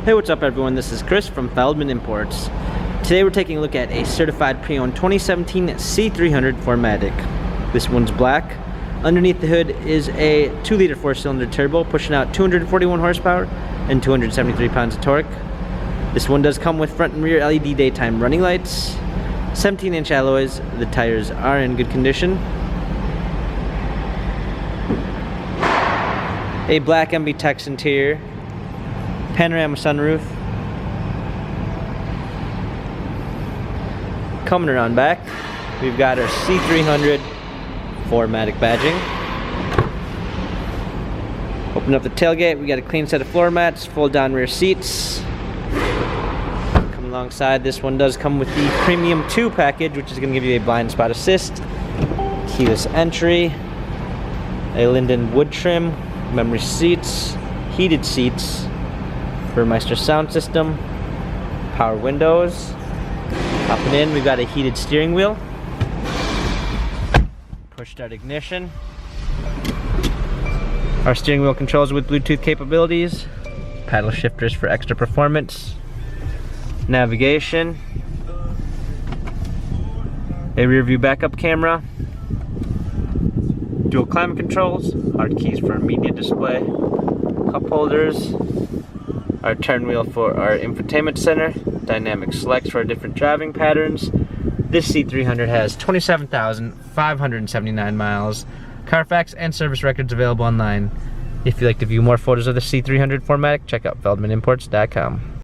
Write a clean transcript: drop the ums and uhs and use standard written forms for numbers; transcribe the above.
Hey, what's up everyone? This is Chris from Feldmann Imports. Today we're taking a look at a certified pre-owned 2017 C300 4MATIC. This one's black. Underneath the hood is a 2-liter 4-cylinder turbo pushing out 241 horsepower and 273 pounds of torque. This one does come with front and rear LED daytime running lights, 17-inch alloys. The tires are in good condition. A black MB Tex interior, panorama sunroof. Coming around back, we've got our C300 4MATIC badging. Open up the tailgate, we got a clean set of floor mats, fold down rear seats. Come alongside, this one does come with the Premium 2 package, which is going to give you a blind spot assist, keyless entry, a Linden wood trim, memory seats, heated seats, Burmeister sound system, power windows. Hopping in, we've got a heated steering wheel, push start ignition. Our steering wheel controls with Bluetooth capabilities, paddle shifters for extra performance, navigation, a rear view backup camera, dual climate controls, hard keys for immediate display, cup holders, our turn wheel for our infotainment center, dynamic selects for our different driving patterns. This C300 has 27,579 miles, Carfax and service records available online. If you'd like to view more photos of the C300 4MATIC, check out feldmanimports.com.